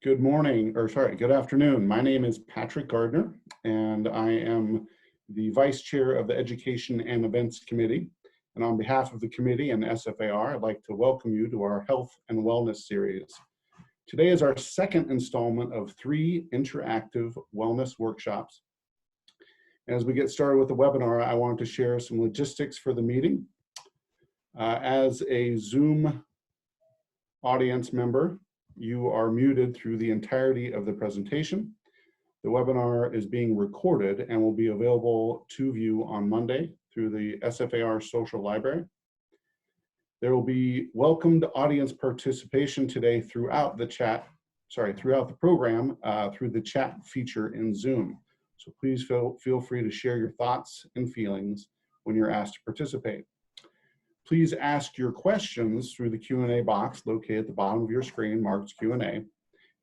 Good morning, or sorry, good afternoon. My name is Patrick Gardner, and I am the Vice Chair of the Education and Events Committee. And on behalf of the committee and SFAR, I'd like to welcome you to our Health and Wellness series. Today is our second installment of 3 interactive wellness workshops. As we get started with the webinar, I wanted to share some logistics for the meeting. As a Zoom audience member, you are muted through the entirety of the presentation. The webinar is being recorded and will be available to view on Monday through the SFAR social library. There will be welcomed audience participation today throughout the program through the chat feature in Zoom. So please feel free to share your thoughts and feelings when you're asked to participate. Please ask your questions through the Q&A box located at the bottom of your screen marked Q&A. And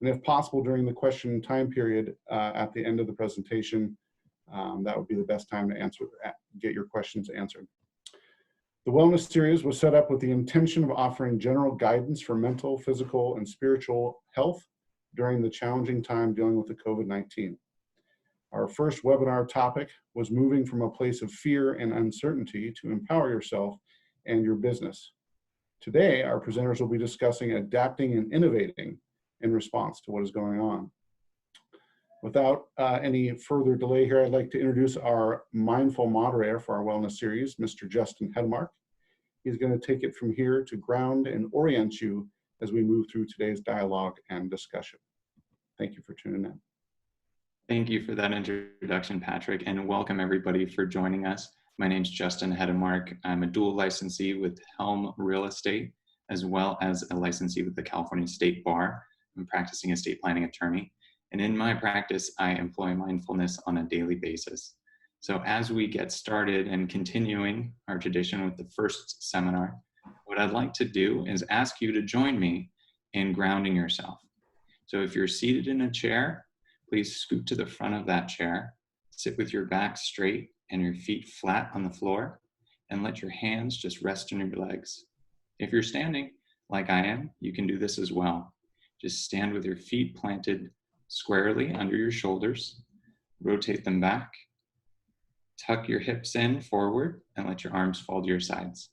if possible, during the question time period at the end of the presentation, that would be the best time to get your questions answered. The Wellness Series was set up with the intention of offering general guidance for mental, physical, and spiritual health during the challenging time dealing with the COVID-19. Our first webinar topic was moving from a place of fear and uncertainty to empower yourself and your business. Today, our presenters will be discussing adapting and innovating in response to what is going on. Without any further delay here, I'd like to introduce our mindful moderator for our wellness series, Mr. Justin Hedemark. He's going to take it from here to ground and orient you as we move through today's dialogue and discussion. Thank you for tuning in. Thank you for that introduction, Patrick, and welcome everybody for joining us. My name's Justin Hedemark. I'm a dual licensee with Helm Real Estate, as well as a licensee with the California State Bar. I'm a practicing estate planning attorney. And in my practice, I employ mindfulness on a daily basis. So as we get started and continuing our tradition with the first seminar, what I'd like to do is ask you to join me in grounding yourself. So if you're seated in a chair, please scoot to the front of that chair, sit with your back straight and your feet flat on the floor, and let your hands just rest on your legs. If you're standing like I am, you can do this as well. Just stand with your feet planted squarely under your shoulders, rotate them back, tuck your hips in forward, and let your arms fall to your sides.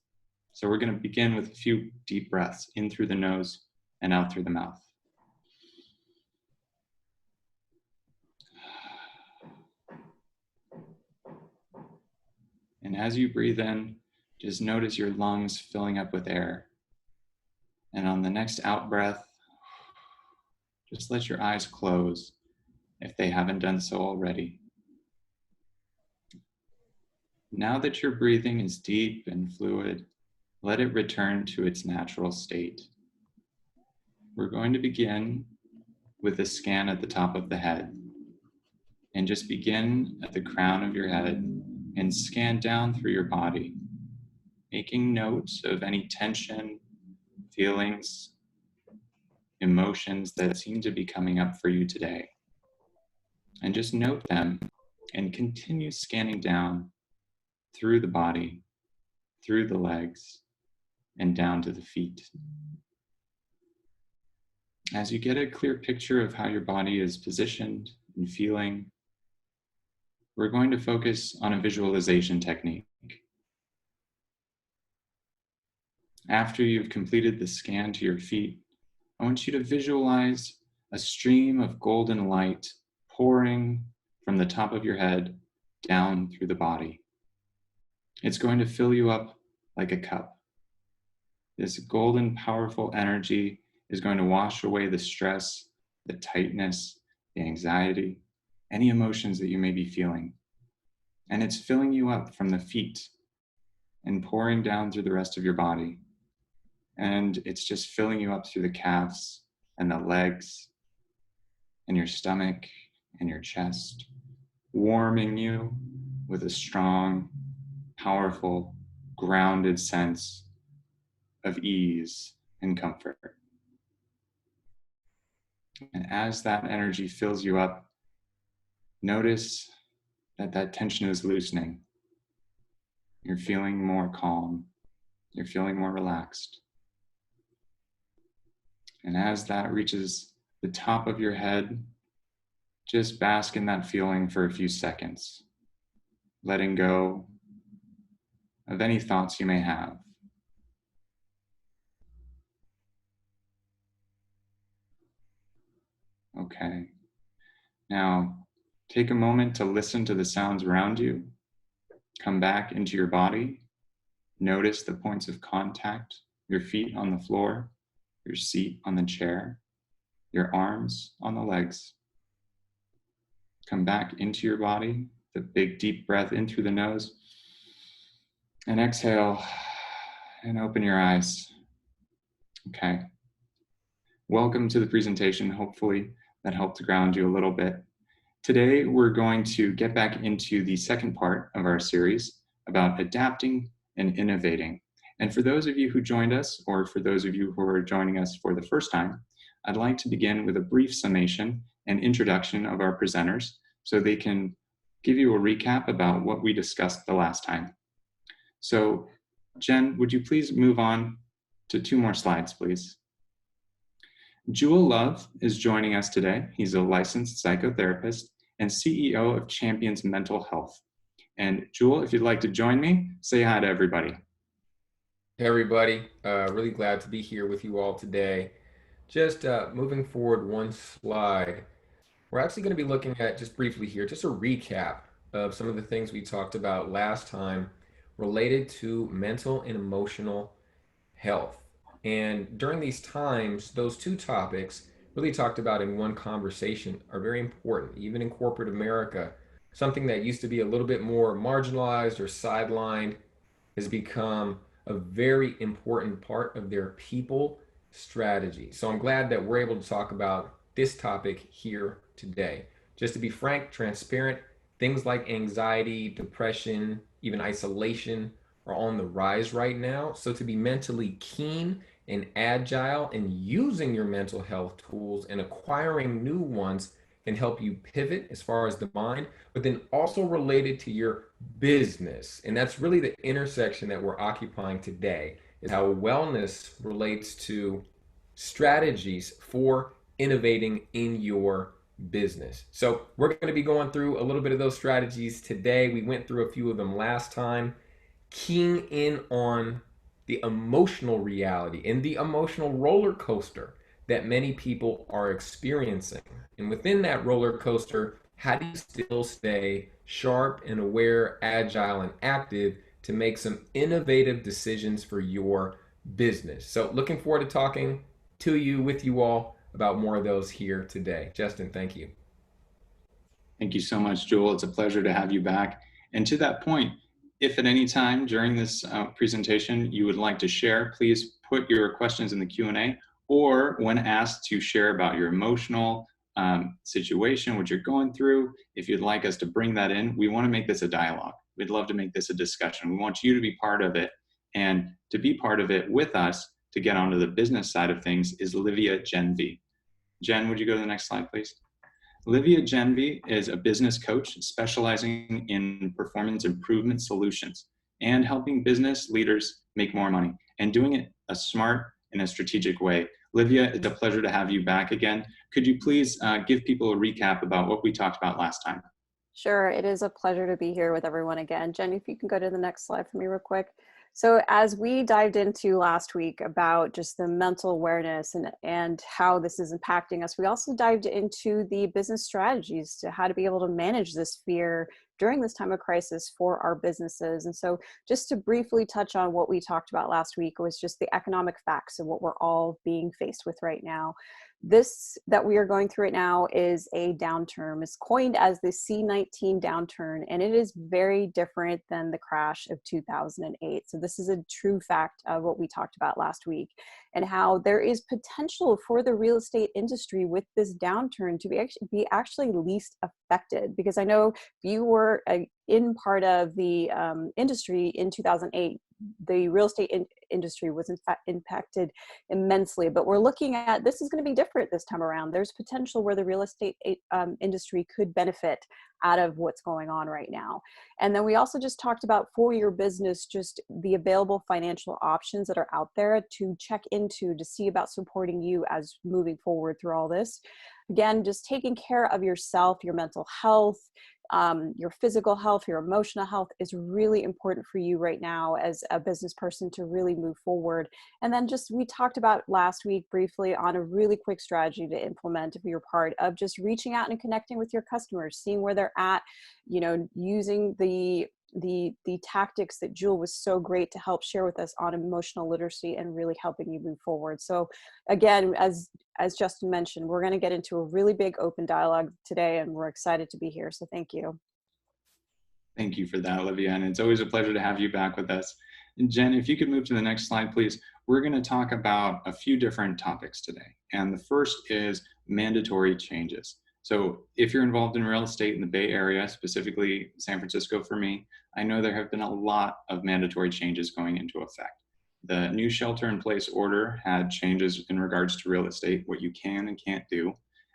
So we're going to begin with a few deep breaths in through the nose and out through the mouth. And as you breathe in, just notice your lungs filling up with air. And on the next out breath, just let your eyes close if they haven't done so already. Now that your breathing is deep and fluid, let it return to its natural state. We're going to begin with a scan at the top of the head. And just begin at the crown of your head and scan down through your body, making notes of any tension, feelings, emotions that seem to be coming up for you today. And just note them and continue scanning down through the body, through the legs, and down to the feet. As you get a clear picture of how your body is positioned and feeling, we're going to focus on a visualization technique. After you've completed the scan to your feet, I want you to visualize a stream of golden light pouring from the top of your head down through the body. It's going to fill you up like a cup. This golden, powerful energy is going to wash away the stress, the tightness, the anxiety, any emotions that you may be feeling. And it's filling you up from the feet and pouring down through the rest of your body. And it's just filling you up through the calves and the legs and your stomach and your chest, warming you with a strong, powerful, grounded sense of ease and comfort. And as that energy fills you up, notice that tension is loosening. You're feeling more calm. You're feeling more relaxed. And as that reaches the top of your head. Just bask in that feeling for a few seconds, letting go of any thoughts you may have. Okay. Now, take a moment to listen to the sounds around you. Come back into your body. Notice the points of contact, your feet on the floor, your seat on the chair, your arms on the legs. Come back into your body, the big deep breath in through the nose, and exhale, and open your eyes. Okay. Welcome to the presentation. Hopefully that helped to ground you a little bit. Today, we're going to get back into the second part of our series about adapting and innovating. And for those of you who joined us, or for those of you who are joining us for the first time, I'd like to begin with a brief summation and introduction of our presenters so they can give you a recap about what we discussed the last time. So, Jen, would you please move on to 2 more slides, please? Jewel Love is joining us today. He's a licensed psychotherapist and CEO of Champions Mental Health. And Jewel, if you'd like to join me, say hi to everybody. Hey everybody, really glad to be here with you all today. Just moving forward 1 slide, we're actually going to be looking at, just briefly here, just a recap of some of the things we talked about last time related to mental and emotional health. And during these times, those 2 topics really talked about in one conversation are very important, even in corporate America. Something that used to be a little bit more marginalized or sidelined has become a very important part of their people strategy. So I'm glad that we're able to talk about this topic here today. Just to be frank, transparent, things like anxiety, depression, even isolation are on the rise right now. So to be mentally keen and agile and using your mental health tools and acquiring new ones can help you pivot as far as the mind, but then also related to your business. And that's really the intersection that we're occupying today, is how wellness relates to strategies for innovating in your business. So we're going to be going through a little bit of those strategies today. We went through a few of them last time, keying in on the emotional reality and the emotional roller coaster that many people are experiencing. And within that roller coaster, how do you still stay sharp and aware, agile, and active to make some innovative decisions for your business? So looking forward to talking to you, with you all, about more of those here today. Justin, thank you. Thank you so much, Jewel. It's a pleasure to have you back. And to that point, if at any time during this presentation you would like to share, please put your questions in the Q&A, or when asked to share about your emotional situation, what you're going through, if you'd like us to bring that in, we want to make this a dialogue. We'd love to make this a discussion. We want you to be part of it. And to be part of it with us, to get onto the business side of things, is Livia Jenvey. Jen, would you go to the next slide, please? Livia Jenvey is a business coach specializing in performance improvement solutions and helping business leaders make more money and doing it a smart and a strategic way. Livia, it's a pleasure to have you back again. Could you please give people a recap about what we talked about last time? Sure, it is a pleasure to be here with everyone again. Jen, if you can go to the next slide for me real quick. So as we dived into last week about just the mental awareness and how this is impacting us, we also dived into the business strategies to how to be able to manage this fear during this time of crisis for our businesses. And so just to briefly touch on what we talked about last week was just the economic facts of what we're all being faced with right now. This that we are going through right now is a downturn. It's coined as the C-19 downturn, and it is very different than the crash of 2008. So this is a true fact of what we talked about last week, and how there is potential for the real estate industry with this downturn to be actually least affected. Because I know if you were in part of the industry in 2008, the real estate industry was in fact impacted immensely. But we're looking at, this is going to be different this time around. There's potential where the real estate industry could benefit out of what's going on right now. And then we also just talked about, for your business, just the available financial options that are out there to check into, to see about supporting you as moving forward through all this. Again, just taking care of yourself, your mental health, your physical health, your emotional health is really important for you right now as a business person to really move forward. And then just, we talked about last week briefly on a really quick strategy to implement if you're part of just reaching out and connecting with your customers, seeing where they're at, you know, using the tactics that Jewel was so great to help share with us on emotional literacy and really helping you move forward. So again, as Justin mentioned, we're going to get into a really big open dialogue today, and we're excited to be here. So thank you. Thank you for that, Livia. And it's always a pleasure to have you back with us. And Jen, if you could move to the next slide, please. We're going to talk about a few different topics today. And the first is mandatory changes. So if you're involved in real estate in the Bay Area, specifically San Francisco for me, I know there have been a lot of mandatory changes going into effect. The new shelter-in-place order had changes in regards to real estate, what you can and can't do.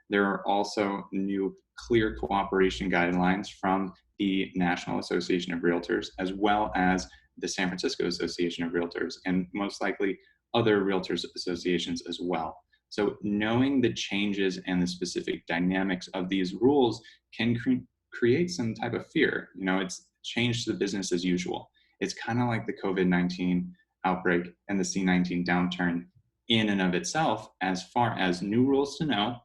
There are also new clear cooperation guidelines from the National Association of Realtors, as well as the San Francisco Association of Realtors, and most likely other realtors associations as well. So knowing the changes and the specific dynamics of these rules can create some type of fear. You know, it's changed to the business as usual. It's kind of like the COVID-19 outbreak and the C-19 downturn in and of itself, as far as new rules to know,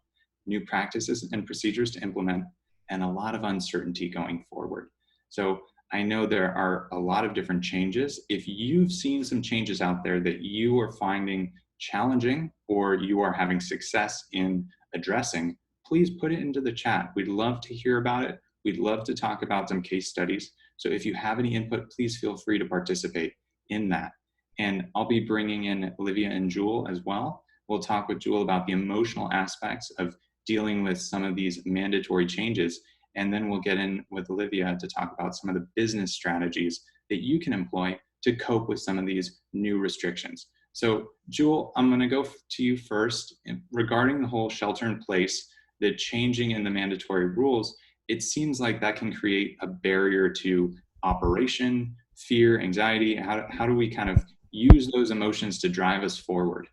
new practices and procedures to implement, and a lot of uncertainty going forward. So I know there are a lot of different changes. If you've seen some changes out there that you are finding challenging or you are having success in addressing, please put it into the chat. We'd love to hear about it. We'd love to talk about some case studies. So if you have any input, please feel free to participate in that. And I'll be bringing in Livia and Jewel as well. We'll talk with Jewel about the emotional aspects of dealing with some of these mandatory changes. And then we'll get in with Livia to talk about some of the business strategies that you can employ to cope with some of these new restrictions. So Jewel, I'm gonna go to you first. Regarding the whole shelter in place, the changing in the mandatory rules, it seems like that can create a barrier to operation, fear, anxiety. How do we kind of use those emotions to drive us forward?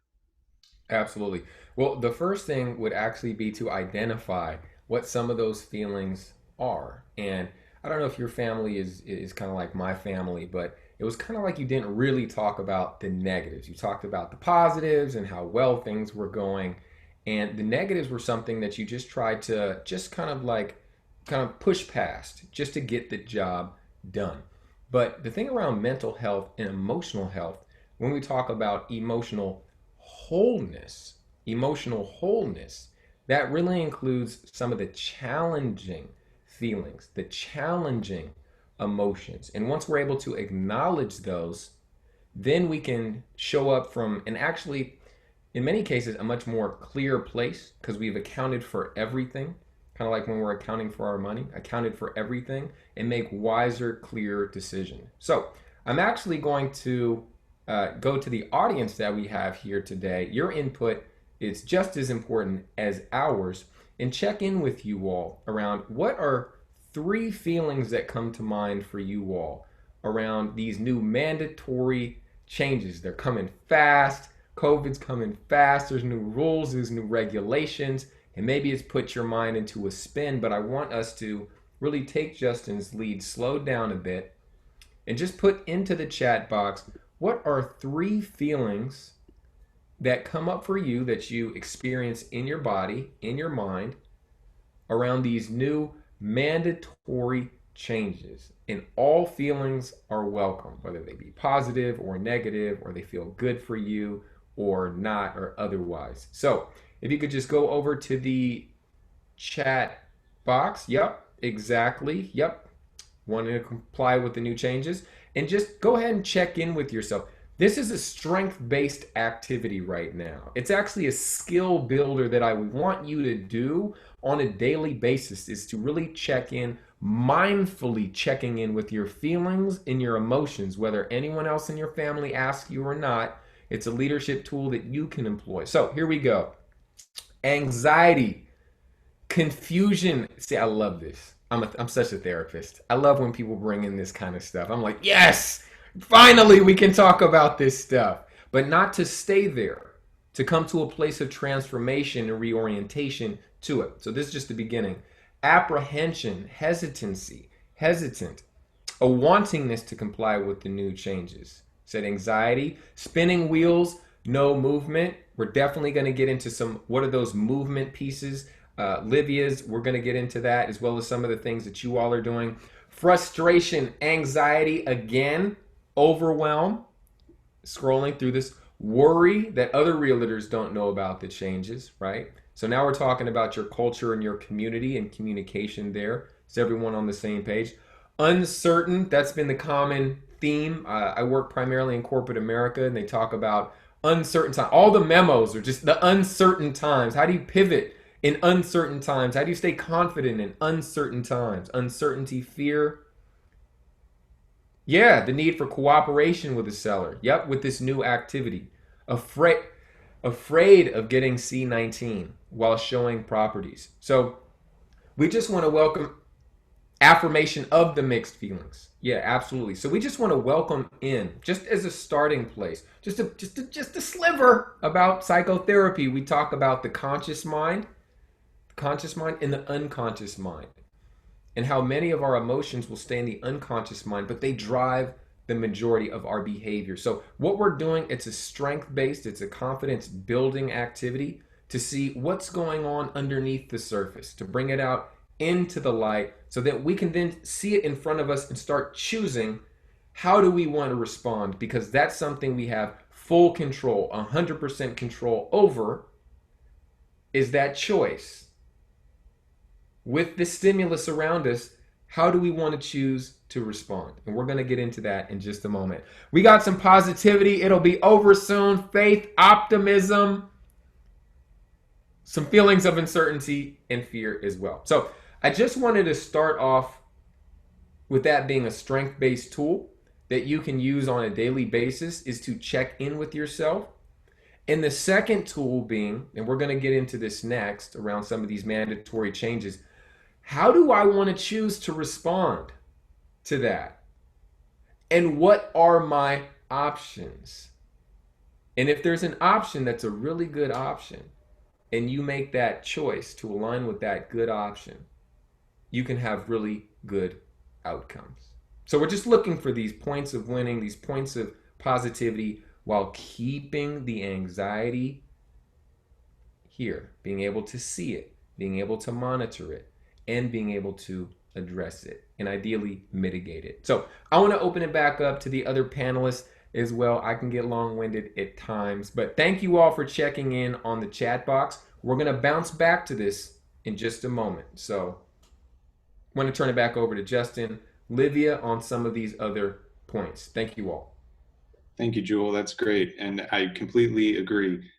Absolutely. Well, the first thing would actually be to identify what some of those feelings are. And I don't know if your family is kind of like my family, but it was kind of like you didn't really talk about the negatives. You talked about the positives and how well things were going. And the negatives were something that you just tried to just kind of push past just to get the job done. But the thing around mental health and emotional health, when we talk about emotional wholeness, that really includes some of the challenging feelings, the challenging emotions. And once we're able to acknowledge those, then we can show up from, and actually, in many cases, a much more clear place because we've accounted for everything, kind of like when we're accounting for our money, accounted for everything, and make wiser, clearer decisions. So I'm actually going to go to the audience that we have here today. Your input is just as important as ours, and check in with you all around what are 3 feelings that come to mind for you all around these new mandatory changes. They're coming fast. COVID's coming fast. There's new rules, there's new regulations, and maybe it's put your mind into a spin, but I want us to really take Justin's lead, slow down a bit, and just put into the chat box, what are 3 feelings that come up for you that you experience in your body, in your mind, around these new mandatory changes? And all feelings are welcome, whether they be positive or negative, or they feel good for you or not, or otherwise. So if you could just go over to the chat box. Yep, exactly. Yep. Want to comply with the new changes. And just go ahead and check in with yourself. This is a strength-based activity right now. It's actually a skill builder that I want you to do on a daily basis, is to really check in, mindfully checking in with your feelings and your emotions, whether anyone else in your family asks you or not. It's a leadership tool that you can employ. So here we go. Anxiety, confusion. See, I love this. I'm such a therapist. I love when people bring in this kind of stuff. I'm like, yes, finally we can talk about this stuff. But not to stay there, to come to a place of transformation and reorientation to it. So this is just the beginning. Apprehension, hesitancy, hesitant, a wantingness to comply with the new changes. Said anxiety, spinning wheels, no movement. We're definitely going to get into some, what are those movement pieces? Livia's, we're going to get into that, as well as some of the things that you all are doing. Frustration, anxiety, again, overwhelm, scrolling through this. Worry that other realtors don't know about the changes, right? So now we're talking about your culture and your community and communication there. Is everyone on the same page? Uncertain, that's been the common theme. I work primarily in corporate America, and they talk about uncertain times. All the memos are just the uncertain times. How do you pivot in uncertain times? How do you stay confident in uncertain times? Uncertainty, fear. Yeah, the need for cooperation with the seller. Yep, with this new activity. Afraid of getting C19 while showing properties. So we just want to welcome affirmation of the mixed feelings. Yeah, absolutely. So we just want to welcome in, just as a starting place, just a sliver about psychotherapy. We talk about the conscious mind and the unconscious mind, and how many of our emotions will stay in the unconscious mind, but they drive the majority of our behavior. So what we're doing, it's a strength-based, it's a confidence-building activity to see what's going on underneath the surface, to bring it out into the light so that we can then see it in front of us and start choosing how do we want to respond, because that's something we have full control, 100% control over, is that choice. With the stimulus around us, how do we want to choose to respond? And we're going to get into that in just a moment. We got some positivity. It'll be over soon. Faith, optimism, some feelings of uncertainty and fear as well. So I just wanted to start off with that being a strength-based tool that you can use on a daily basis, is to check in with yourself. And the second tool being, and we're going to get into this next around some of these mandatory changes, how do I want to choose to respond to that? And what are my options? And if there's an option that's a really good option, and you make that choice to align with that good option, you can have really good outcomes. So we're just looking for these points of winning, these points of positivity, while keeping the anxiety here, being able to see it, being able to monitor it, and being able to address it, and ideally mitigate it. So I want to open it back up to the other panelists as well. I can get long-winded at times, but thank you all for checking in on the chat box. We're going to bounce back to this in just a moment. So I want to turn it back over to Justin, Livia on some of these other points. Thank you all. Thank you, Jewel. That's great. And I completely agree.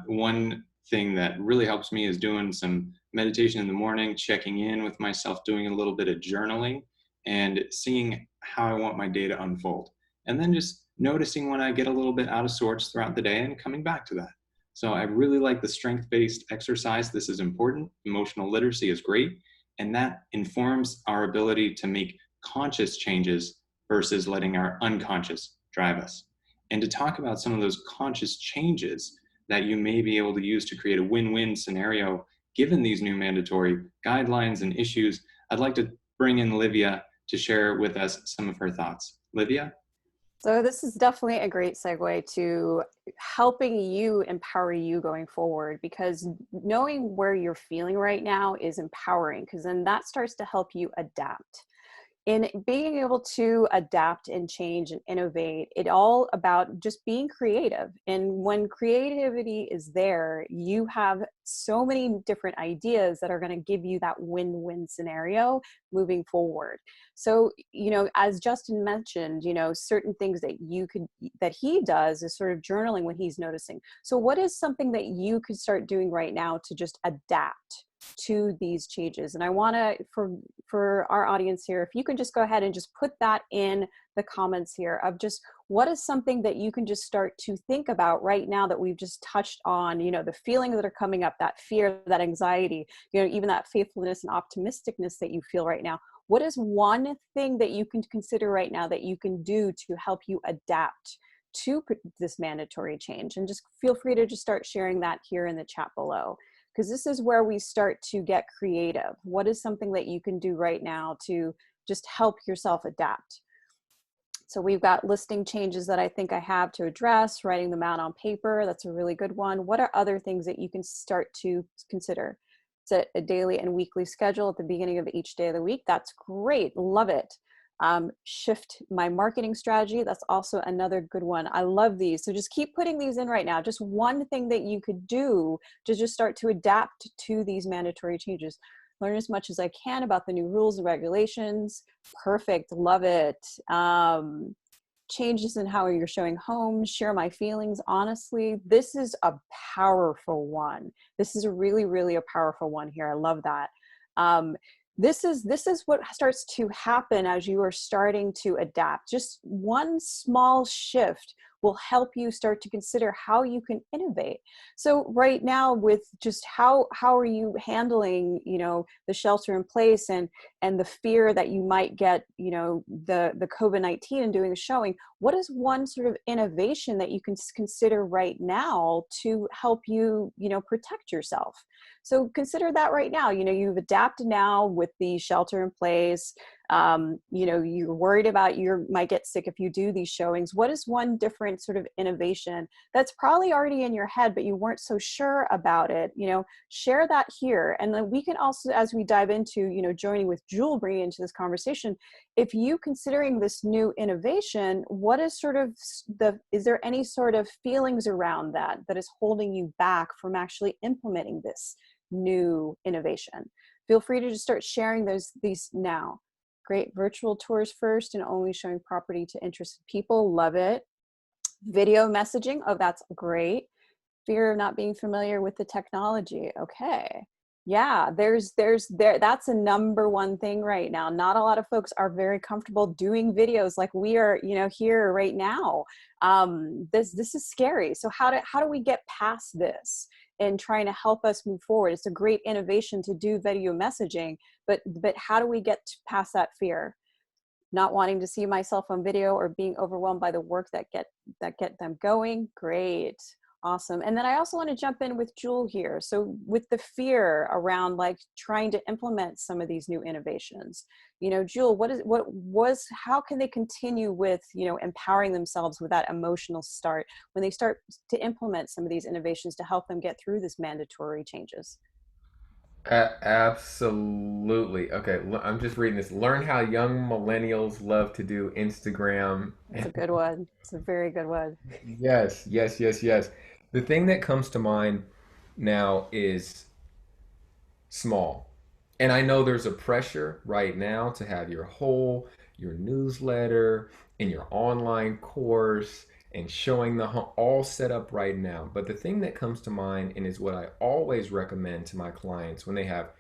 One thing that really helps me is doing some meditation in the morning, checking in with myself, doing a little bit of journaling, and seeing how I want my day to unfold. And then just noticing when I get a little bit out of sorts throughout the day and coming back to that. So I really like the strength-based exercise. This is important. Emotional literacy is great. And that informs our ability to make conscious changes versus letting our unconscious drive us. And to talk about some of those conscious changes that you may be able to use to create a win-win scenario, given these new mandatory guidelines and issues, I'd like to bring in Livia to share with us some of her thoughts. Livia? So this is definitely a great segue to helping you empower you going forward, because knowing where you're feeling right now is empowering, because then that starts to help you adapt. In being able to adapt and change and innovate, it's all about just being creative. And when creativity is there, you have so many different ideas that are going to give you that win-win scenario moving forward. So, as Justin mentioned, certain things that he does is sort of journaling when he's noticing. So what is something that you could start doing right now to just adapt to these changes? And I want to, for our audience here, if you can just go ahead and just put that in the comments here of just what is something that you can just start to think about right now that we've just touched on, the feelings that are coming up, that fear, that anxiety, even that faithfulness and optimisticness that you feel right now. What is one thing that you can consider right now that you can do to help you adapt to this mandatory change? And just feel free to just start sharing that here in the chat below, because this is where we start to get creative. What is something that you can do right now to just help yourself adapt? So we've got listing changes that I think I have to address, writing them out on paper. That's a really good one. What are other things that you can start to consider? Set a daily and weekly schedule at the beginning of each day of the week. That's great. Love it. Shift my marketing strategy. That's also another good one. I love these. So just keep putting these in right now. Just one thing that you could do to just start to adapt to these mandatory changes. Learn as much as I can about the new rules and regulations. Perfect. Love it. Changes in how you're showing homes. Share my feelings honestly. This is a powerful one. This is a really, really a powerful one here. I love that. This is what starts to happen as you are starting to adapt. Just one small shift will help you start to consider how you can innovate. So right now, with just how are you handling, the shelter in place and the fear that you might get, the COVID-19 and doing the showing, what is one sort of innovation that you can consider right now to help you, protect yourself? So consider that right now. You've adapted now with the shelter in place. You're worried about you might get sick if you do these showings. What is one different sort of innovation that's probably already in your head, but you weren't so sure about it? Share that here. And then we can also, as we dive into, joining with Jewel, bringing into this conversation, if you considering this new innovation, what is sort of is there any sort of feelings around that is holding you back from actually implementing this new innovation? Feel free to just start sharing these now. Great. Virtual tours first and only showing property to interested people. Love it. Video messaging. Oh, that's great. Fear of not being familiar with the technology. Okay. Yeah, that's a number one thing right now. Not a lot of folks are very comfortable doing videos like we are, here right now. This is scary. So how do we get past this and trying to help us move forward? It's a great innovation to do video messaging, but how do we get past that fear? Not wanting to see myself on video or being overwhelmed by the work that get them going. Great. Awesome. And then I also want to jump in with Jewel here. So with the fear around like trying to implement some of these new innovations, Jewel, how can they continue with, empowering themselves with that emotional start when they start to implement some of these innovations to help them get through this mandatory changes? Absolutely. Okay, I'm just reading this. Learn how young millennials love to do Instagram. It's a good one. It's a very good one. Yes, yes, yes, yes. The thing that comes to mind now is small. And I know there's a pressure right now to have your newsletter and your online course and showing the all set up right now. But the thing that comes to mind and is what I always recommend to my clients when they have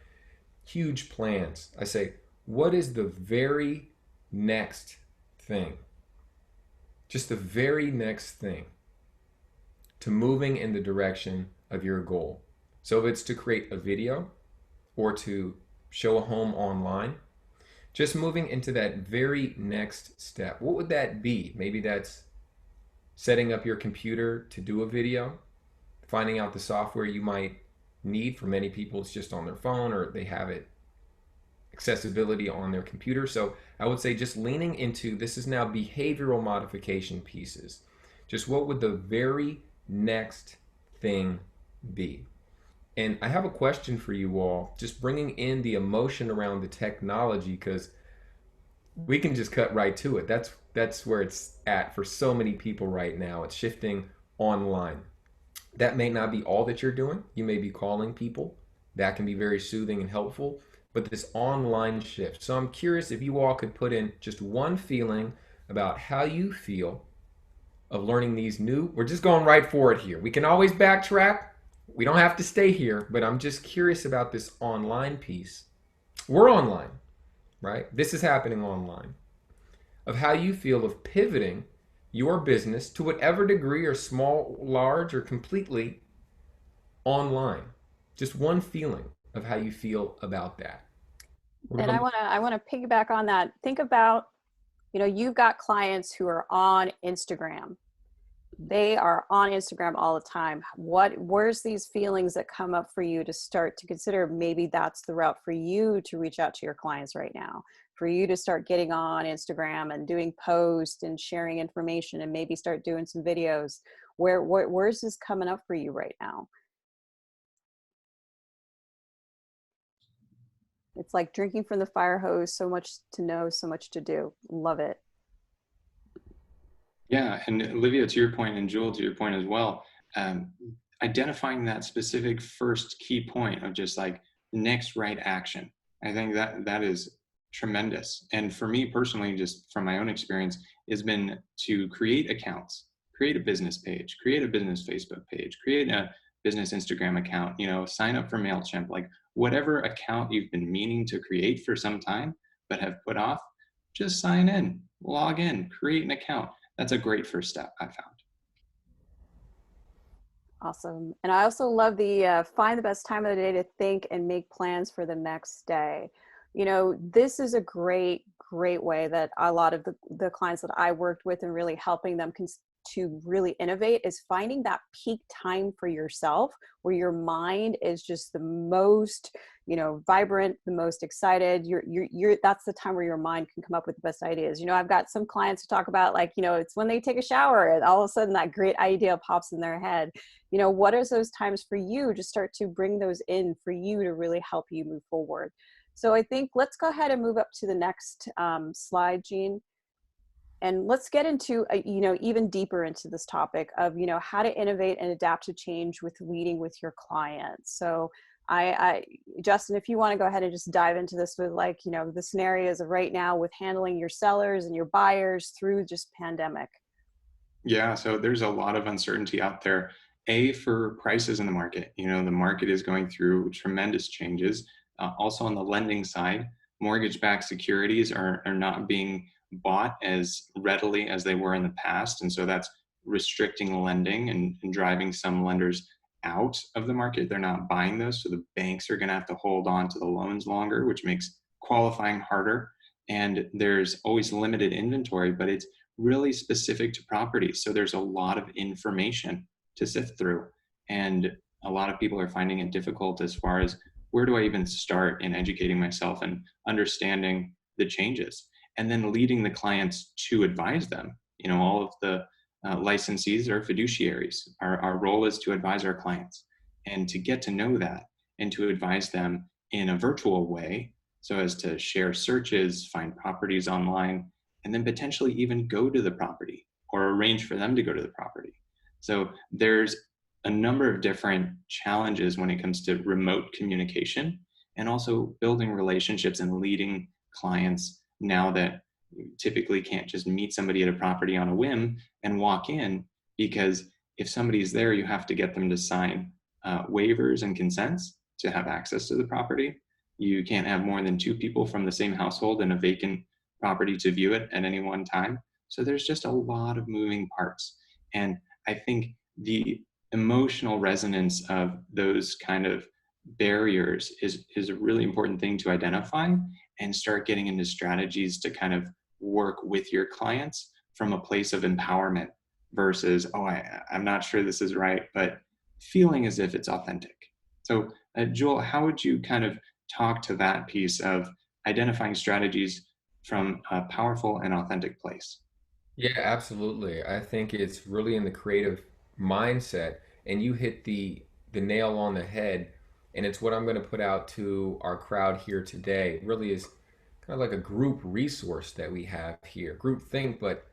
huge plans, I say, what is the very next thing? Just the very next thing to moving in the direction of your goal. So if it's to create a video or to show a home online, just moving into that very next step. What would that be? Maybe that's setting up your computer to do a video, finding out the software you might need. For many people, it's just on their phone or they have it accessibility on their computer. So I would say just leaning into, this is now behavioral modification pieces. Just what would the very next thing be? And I have a question for you all, just bringing in the emotion around the technology, because we can just cut right to it. That's where it's at for so many people right now. It's shifting online. That may not be all that you're doing. You may be calling people. That can be very soothing and helpful. But this online shift. So I'm curious if you all could put in just one feeling about how you feel of learning these new. We're just going right for it here. We can always backtrack. We don't have to stay here, but I'm just curious about this online piece. We're online, right? This is happening online. Of how you feel of pivoting your business to whatever degree, or small, large, or completely online. Just one feeling of how you feel about that. And I want to piggyback on that. Think about, you've got clients who are on Instagram. They are on Instagram all the time. Where's these feelings that come up for you to start to consider maybe that's the route for you to reach out to your clients right now, for you to start getting on Instagram and doing posts and sharing information and maybe start doing some videos. Where's this coming up for you right now? It's like drinking from the fire hose, so much to know, so much to do. Love it. Yeah, and Livia, to your point, and Jewel, to your point as well, identifying that specific first key point of just like next right action. I think that is tremendous. And for me personally, just from my own experience, has been to create accounts, create a business page, create a business Facebook page, create a business Instagram account, sign up for MailChimp, like whatever account you've been meaning to create for some time, but have put off, just sign in, log in, create an account. That's a great first step, I found. Awesome. And I also love the find the best time of the day to think and make plans for the next day. This is a great way that a lot of the clients that I worked with and really helping them to really innovate is finding that peak time for yourself where your mind is just the most, vibrant, the most excited. That's the time where your mind can come up with the best ideas. I've got some clients who talk about it's when they take a shower and all of a sudden that great idea pops in their head. What are those times for you to start to bring those in for you to really help you move forward? So I think let's go ahead and move up to the next slide, Jean. And let's get into, even deeper into this topic of, how to innovate and adapt to change with leading with your clients. So Justin, if you want to go ahead and just dive into this with the scenarios of right now with handling your sellers and your buyers through just pandemic. Yeah, so there's a lot of uncertainty out there. For prices in the market, the market is going through tremendous changes. Also on the lending side, mortgage-backed securities are not being bought as readily as they were in the past. And so that's restricting lending and driving some lenders out of the market. They're not buying those. So the banks are going to have to hold on to the loans longer, which makes qualifying harder. And there's always limited inventory, but it's really specific to properties. So there's a lot of information to sift through. And a lot of people are finding it difficult as far as where do I even start in educating myself and understanding the changes, and then leading the clients to advise them. All of the licensees are fiduciaries. Our role is to advise our clients and to get to know that and to advise them in a virtual way so as to share searches, find properties online, and then potentially even go to the property or arrange for them to go to the property. So there's a number of different challenges when it comes to remote communication and also building relationships and leading clients now that you typically can't just meet somebody at a property on a whim and walk in, because if somebody's there, you have to get them to sign waivers and consents to have access to the property. You can't have more than 2 people from the same household in a vacant property to view it at any one time. So there's just a lot of moving parts. And I think the emotional resonance of those kind of barriers is a really important thing to identify and start getting into strategies to kind of work with your clients from a place of empowerment versus, I'm not sure this is right, but feeling as if it's authentic. So Joel, how would you kind of talk to that piece of identifying strategies from a powerful and authentic place? Yeah, absolutely. I think it's really in the creative mindset, and you hit the nail on the head. And it's what I'm going to put out to our crowd here today. It really is kind of like a group resource that we have here, group think, but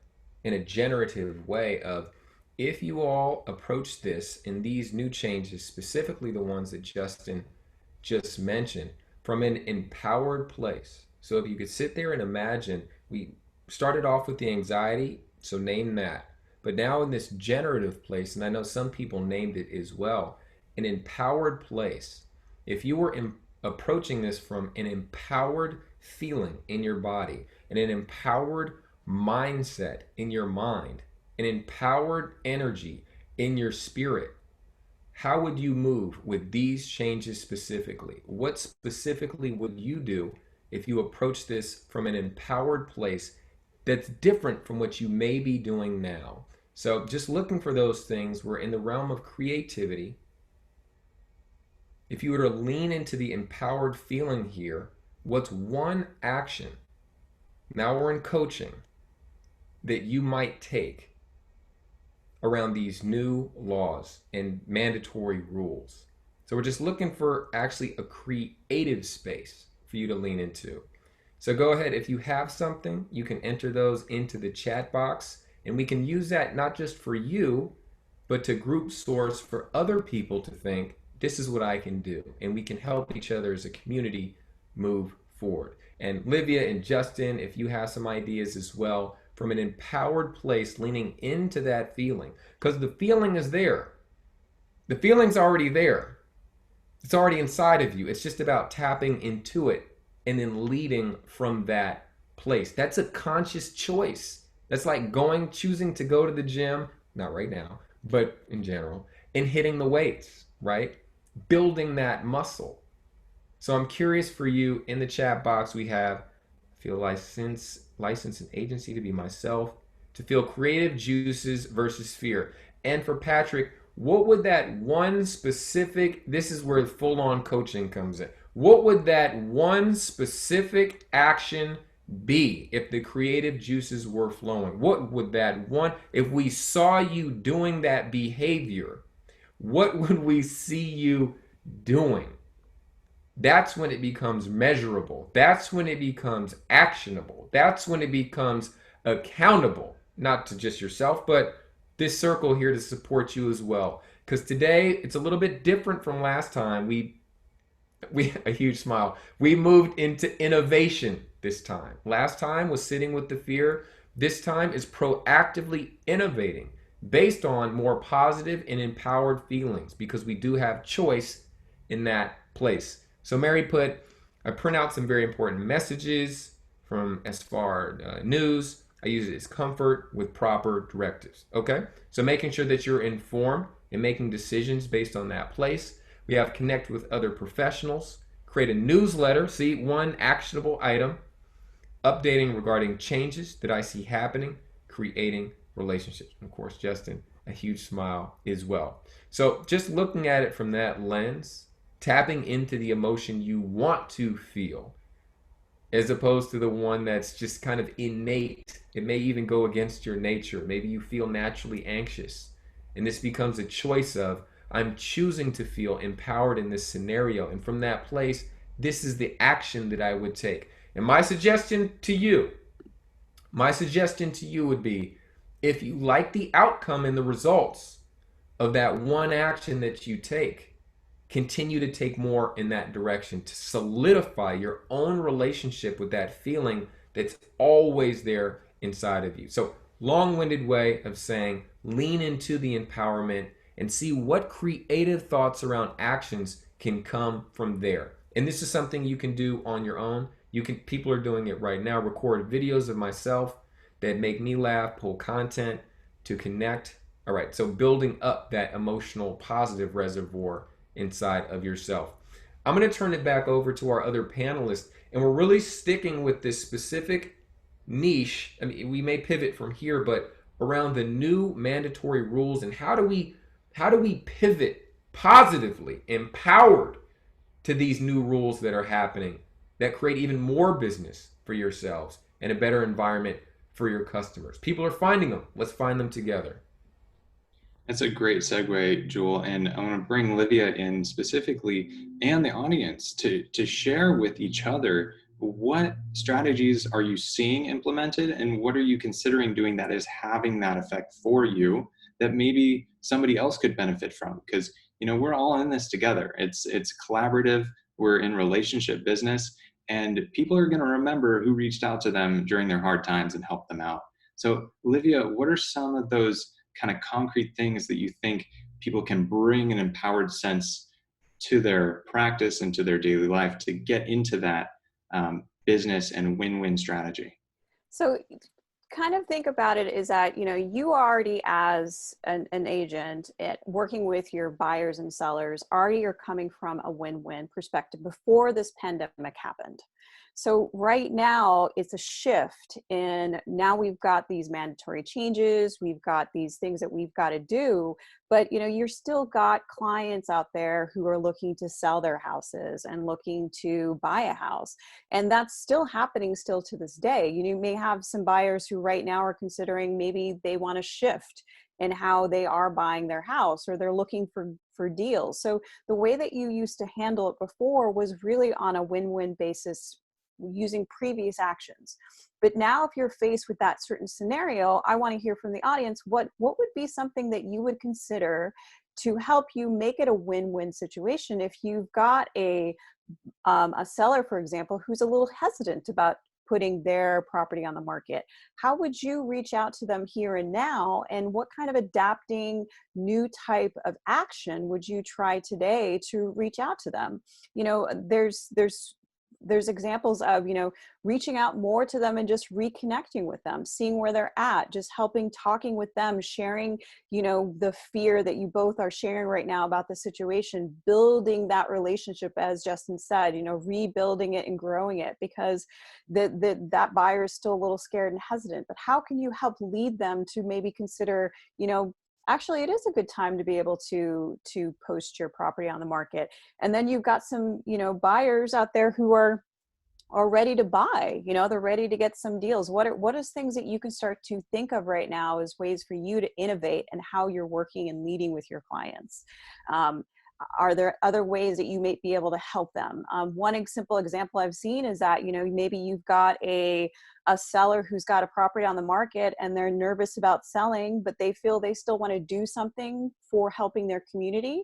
in a generative way of if you all approach this and these new changes, specifically the ones that Justin just mentioned, from an empowered place. So if you could sit there and imagine, we started off with the anxiety, so name that. But now in this generative place, and I know some people named it as well, an empowered place. If you were approaching this from an empowered feeling in your body, and an empowered mindset in your mind, an empowered energy in your spirit, how would you move with these changes specifically? What specifically would you do if you approach this from an empowered place that's different from what you may be doing now? So just looking for those things. We're in the realm of creativity. If you were to lean into the empowered feeling here, what's one action, now we're in coaching, that you might take around these new laws and mandatory rules? So we're just looking for actually a creative space for you to lean into. So go ahead, if you have something, you can enter those into the chat box, and we can use that not just for you, but to group source for other people to think, this is what I can do. And we can help each other as a community move forward. And Livia and Justin, if you have some ideas as well, from an empowered place, leaning into that feeling, because the feeling is there. The feeling's already there. It's already inside of you. It's just about tapping into it and then leading from that place. That's a conscious choice. That's like choosing to go to the gym, not right now, but in general, and hitting the weights, right? Building that muscle. So I'm curious for you, in the chat box we have, feel license and agency to be myself, to feel creative juices versus fear. And for Patrick, what would that one specific, this is where full-on coaching comes in, what would that one specific action be if the creative juices were flowing? What would that one, if we saw you doing that behavior, what would we see you doing? That's when it becomes measurable. That's when it becomes actionable. That's when it becomes accountable, not to just yourself, but this circle here to support you as well. Because today it's a little bit different from last time. We a huge smile. We moved into innovation this time. Last time was sitting with the fear. This time is proactively innovating based on more positive and empowered feelings, because we do have choice in that place. So Mary put, I print out some very important messages from SFAR news. I use it as comfort with proper directives. Okay, so making sure that you're informed and making decisions based on that place. We have connect with other professionals, create a newsletter, see one actionable item, updating regarding changes that I see happening, creating relationships. And of course, Justin, a huge smile as well. So just looking at it from that lens, tapping into the emotion you want to feel, as opposed to the one that's just kind of innate. It may even go against your nature. Maybe you feel naturally anxious, and this becomes a choice of, I'm choosing to feel empowered in this scenario, and from that place, this is the action that I would take. And my suggestion to you would be, if you like the outcome and the results of that one action that you take, continue to take more in that direction to solidify your own relationship with that feeling that's always there inside of you. So, long-winded way of saying, lean into the empowerment and see what creative thoughts around actions can come from there. And this is something you can do on your own. People are doing it right now, record videos of myself that make me laugh, pull content to connect. All right, so building up that emotional positive reservoir inside of yourself. I'm going to turn it back over to our other panelists, and we're really sticking with this specific niche. I mean, we may pivot from here, but around the new mandatory rules, and how do we pivot positively, empowered to these new rules that are happening that create even more business for yourselves and a better environment for your customers. People are finding them. Let's find them together. That's a great segue, Jewel. And I want to bring Livia in specifically, and the audience, to share with each other, what strategies are you seeing implemented, and what are you considering doing that is having that effect for you? that maybe somebody else could benefit from, because we're all in this together. It's collaborative. We're in relationship business, and people are going to remember who reached out to them during their hard times and helped them out. So Livia, what are some of those kind of concrete things that you think people can bring an empowered sense to their practice and to their daily life to get into that business and win-win strategy? So kind of think about it is that, you already as an agent working with your buyers and sellers already are coming from a win-win perspective before this pandemic happened. So right now it's a shift in, now we've got these mandatory changes, we've got these things that we've got to do, but you're still got clients out there who are looking to sell their houses and looking to buy a house. And that's still happening still to this day. You may have some buyers who right now are considering maybe they want to shift in how they are buying their house, or they're looking for deals. So the way that you used to handle it before was really on a win-win basis using previous actions. But now if you're faced with that certain scenario, I want to hear from the audience, what would be something that you would consider to help you make it a win-win situation if you've got a seller, for example, who's a little hesitant about putting their property on the market? How would you reach out to them here and now? And what kind of adapting new type of action would you try today to reach out to them? There's examples of, reaching out more to them and just reconnecting with them, seeing where they're at, just talking with them, sharing, the fear that you both are sharing right now about the situation, building that relationship, as Justin said, rebuilding it and growing it, because that buyer is still a little scared and hesitant. But how can you help lead them to maybe consider, actually, it is a good time to be able to post your property on the market. And then you've got some, buyers out there who are ready to buy, they're ready to get some deals. What is things that you can start to think of right now as ways for you to innovate and how you're working and leading with your clients? Are there other ways that you may be able to help them? One simple example I've seen is that, maybe you've got a seller who's got a property on the market and they're nervous about selling, but they feel they still want to do something for helping their community.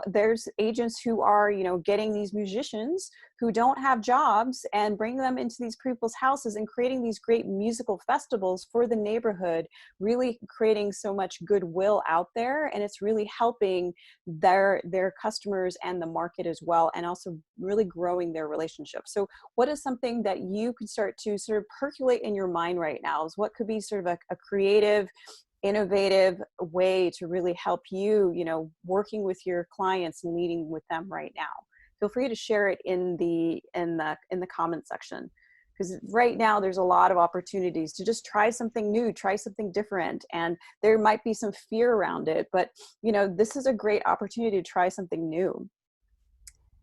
There's agents who are, getting these musicians who don't have jobs and bring them into these people's houses and creating these great musical festivals for the neighborhood, really creating so much goodwill out there. And it's really helping their customers and the market as well, and also really growing their relationship. So what is something that you could start to sort of percolate in your mind right now? Is what could be sort of a creative, innovative way to really help you, working with your clients and leading with them right now? Feel free to share it in the comment section, because right now there's a lot of opportunities to just try something new, try something different, and there might be some fear around it, but this is a great opportunity to try something new.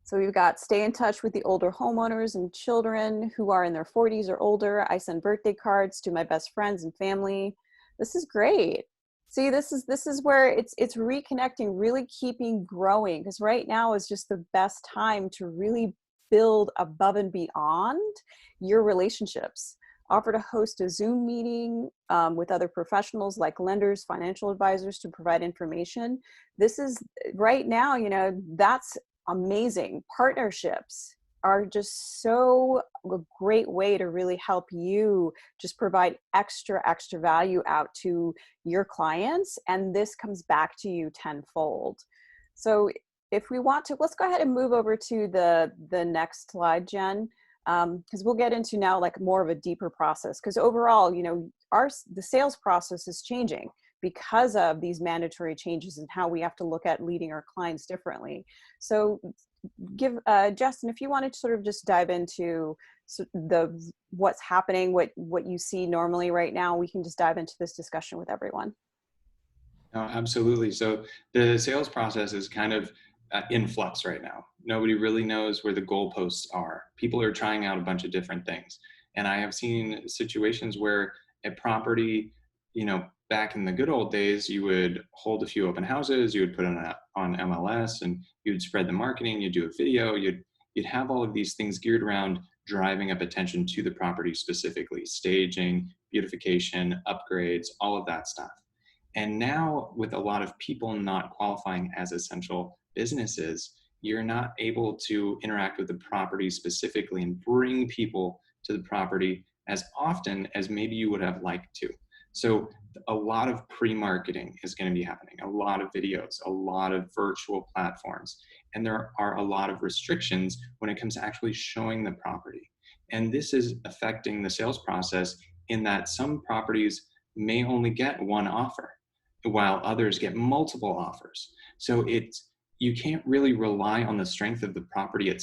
So we've got stay in touch with the older homeowners and children who are in their 40s or older. I send birthday cards to my best friends and family. This is great. See, this is where it's reconnecting, really keeping growing, because right now is just the best time to really build above and beyond your relationships. Offer to host a Zoom meeting with other professionals like lenders, financial advisors to provide information. This is right now, that's amazing. Partnerships are just so a great way to really help you just provide extra value out to your clients. And this comes back to you tenfold. So if we want to, let's go ahead and move over to the next slide, Jen, because we'll get into now like more of a deeper process. Because overall, the sales process is changing because of these mandatory changes and how we have to look at leading our clients differently. So Justin, if you wanted to sort of just dive into what's happening, what you see normally right now, we can just dive into this discussion with everyone. No, absolutely. So the sales process is kind of in flux right now. Nobody really knows where the goalposts are. People are trying out a bunch of different things. And I have seen situations where a property, back in the good old days, you would hold a few open houses, you would put it on MLS, and you'd spread the marketing, you'd do a video, you'd have all of these things geared around driving up attention to the property specifically, staging, beautification, upgrades, all of that stuff. And now with a lot of people not qualifying as essential businesses, you're not able to interact with the property specifically and bring people to the property as often as maybe you would have liked to. So a lot of pre-marketing is going to be happening, a lot of videos, a lot of virtual platforms, and there are a lot of restrictions when it comes to actually showing the property. And this is affecting the sales process in that some properties may only get one offer, while others get multiple offers. So you can't really rely on the strength of the property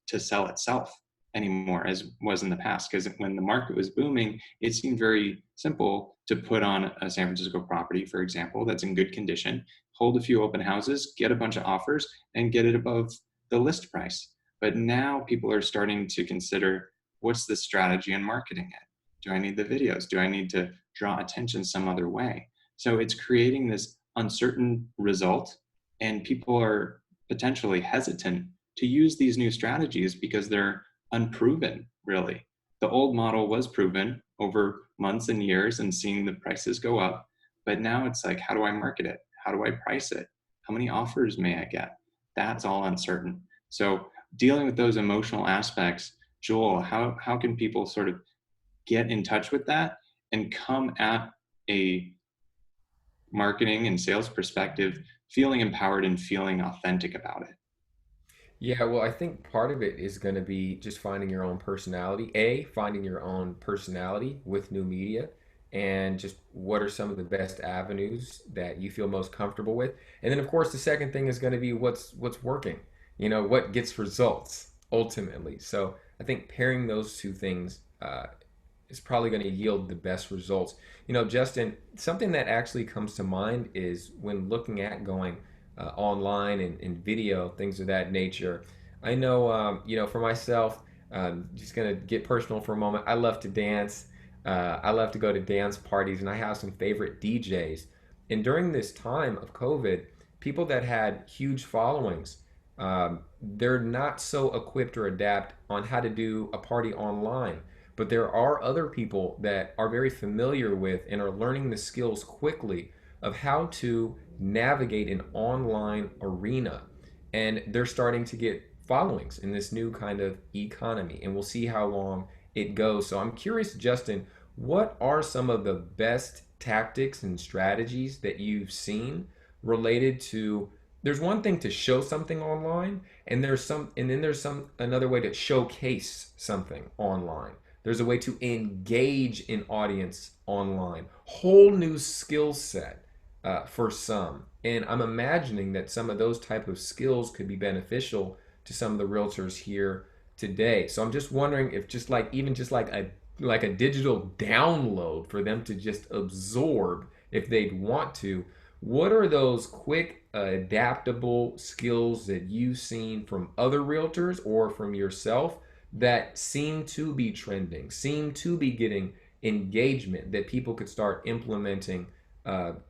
to sell itself anymore as was in the past, because when the market was booming, it seemed very simple to put on a San Francisco property, for example, that's in good condition, hold a few open houses, get a bunch of offers, and get it above the list price. But now people are starting to consider, what's the strategy in marketing it? Do I need the videos? Do I need to draw attention some other way? So it's creating this uncertain result, and people are potentially hesitant to use these new strategies because they're unproven, really. The old model was proven over months and years and seeing the prices go up, but now it's like, how do I market it? How do I price it? How many offers may I get? That's all uncertain. So dealing with those emotional aspects, Joel, how can people sort of get in touch with that and come at a marketing and sales perspective feeling empowered and feeling authentic about it? Yeah, well, I think part of it is going to be just finding your own personality. Finding your own personality with new media, and just what are some of the best avenues that you feel most comfortable with. And then, of course, the second thing is going to be what's working. What gets results ultimately. So I think pairing those two things is probably going to yield the best results. Justin, something that actually comes to mind is when looking at going online and video, things of that nature. I know, for myself, just going to get personal for a moment. I love to dance. I love to go to dance parties, and I have some favorite DJs. And during this time of COVID, people that had huge followings, they're not so equipped or adapt on how to do a party online. But there are other people that are very familiar with and are learning the skills quickly of how to navigate an online arena. And they're starting to get followings in this new kind of economy. And we'll see how long it goes. So I'm curious, Justin, what are some of the best tactics and strategies that you've seen related to, there's one thing to show something online, and then there's another way to showcase something online. There's a way to engage an audience online. Whole new skill set for some. And I'm imagining that some of those type of skills could be beneficial to some of the realtors here today. So I'm just wondering if even like a digital download for them to just absorb if they'd want to, what are those quick adaptable skills that you've seen from other realtors or from yourself that seem to be trending, seem to be getting engagement that people could start implementing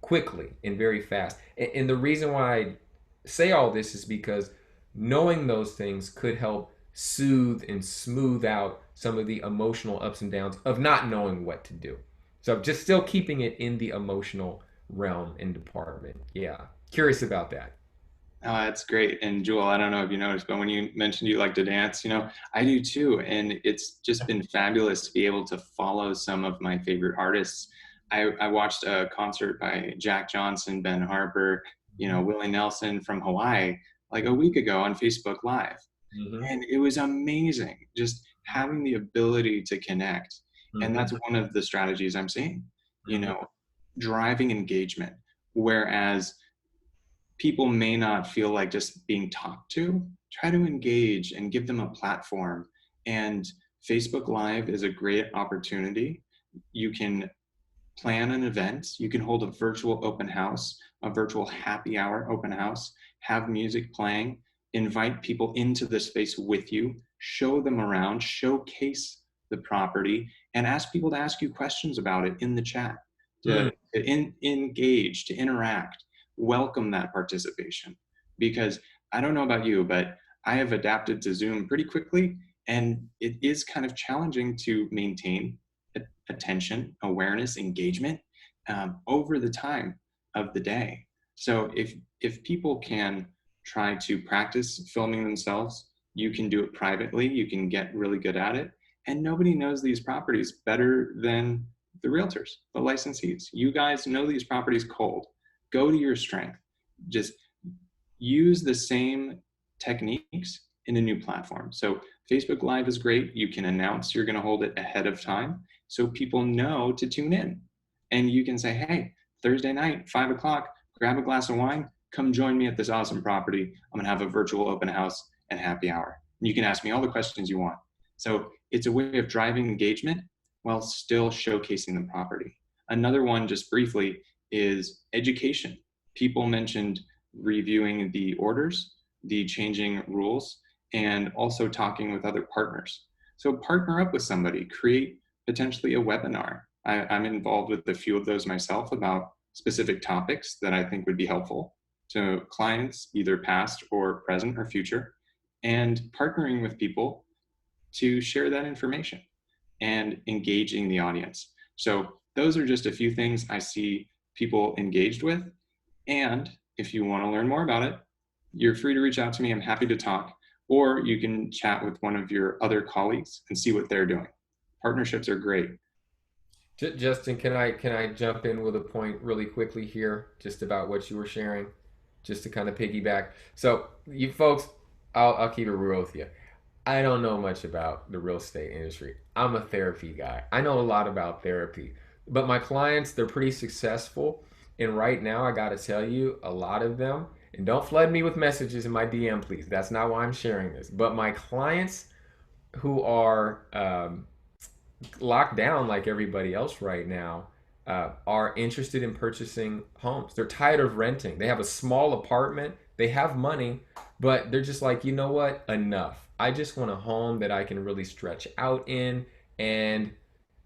quickly and very fast? And the reason why I say all this is because knowing those things could help soothe and smooth out some of the emotional ups and downs of not knowing what to do. So just still keeping it in the emotional realm and department. Yeah, curious about that. Oh, that's great. And Jewel, I don't know if you noticed, but when you mentioned you like to dance, I do too. And it's just been fabulous to be able to follow some of my favorite artists. I watched a concert by Jack Johnson, Ben Harper, Willie Nelson from Hawaii, like a week ago on Facebook Live. Mm-hmm. And it was amazing just having the ability to connect. Mm-hmm. And that's one of the strategies I'm seeing, Mm-hmm. driving engagement. Whereas people may not feel like just being talked to, try to engage and give them a platform. And Facebook Live is a great opportunity. You can plan an event. You can hold a virtual open house, a virtual happy hour open house, have music playing, invite people into the space with you, show them around, showcase the property, and ask people to ask you questions about it in the chat, to engage, to interact, welcome that participation. Because I don't know about you, but I have adapted to Zoom pretty quickly, and it is kind of challenging to maintain attention, awareness, engagement over the time. of the day. So if people can try to practice filming themselves, you can do it privately, you can get really good at it, and nobody knows these properties better than the realtors, the licensees. You guys know these properties cold. Go to your strength. Just use the same techniques in a new platform. So Facebook Live is great. You can announce you're going to hold it ahead of time so people know to tune in. And you can say, hey, Thursday night, 5 o'clock, grab a glass of wine, come join me at this awesome property. I'm going to have a virtual open house and happy hour. And you can ask me all the questions you want. So it's a way of driving engagement while still showcasing the property. Another one, just briefly, is education. People mentioned reviewing the orders, the changing rules, and also talking with other partners. So partner up with somebody, create potentially a webinar. I'm involved with a few of those myself about specific topics that I think would be helpful to clients, either past or present or future, and partnering with people to share that information and engaging the audience. So those are just a few things I see people engaged with. And if you want to learn more about it, you're free to reach out to me. I'm happy to talk. Or you can chat with one of your other colleagues and see what they're doing. Partnerships are great. Justin, can I jump in with a point really quickly here, just about what you were sharing, just to kind of piggyback? So you folks, I'll keep it real with you. I don't know much about the real estate industry. I'm a therapy guy. I know a lot about therapy, but my clients, they're pretty successful. And right now, I got to tell you, a lot of them, and don't flood me with messages in my DM, please. That's not why I'm sharing this. But my clients who are locked down like everybody else right now are interested in purchasing homes. They're tired of renting. They have a small apartment. They have money, but they're just like, you know what? Enough. I just want a home that I can really stretch out in. And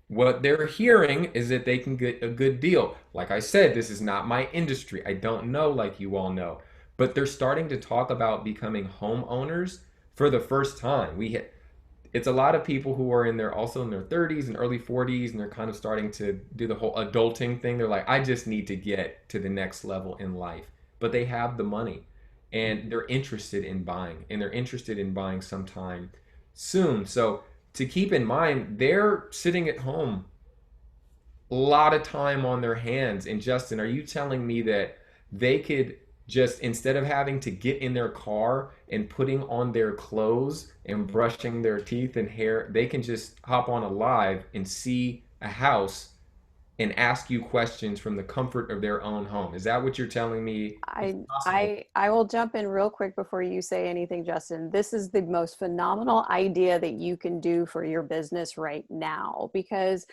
what they're hearing is that they can get a good deal. Like I said, this is not my industry. I don't know like you all know. But they're starting to talk about becoming homeowners for the first time. It's a lot of people who are also in their 30s and early 40s, and they're kind of starting to do the whole adulting thing. They're like, I just need to get to the next level in life. But they have the money and they're interested in buying, and they're interested in buying sometime soon. So to keep in mind, they're sitting at home, a lot of time on their hands. And Justin, are you telling me that they could just, instead of having to get in their car and putting on their clothes and brushing their teeth and hair, they can just hop on a live and see a house and ask you questions from the comfort of their own home? Is that what you're telling me? I will jump in real quick before you say anything, Justin. This is the most phenomenal idea that you can do for your business right now, because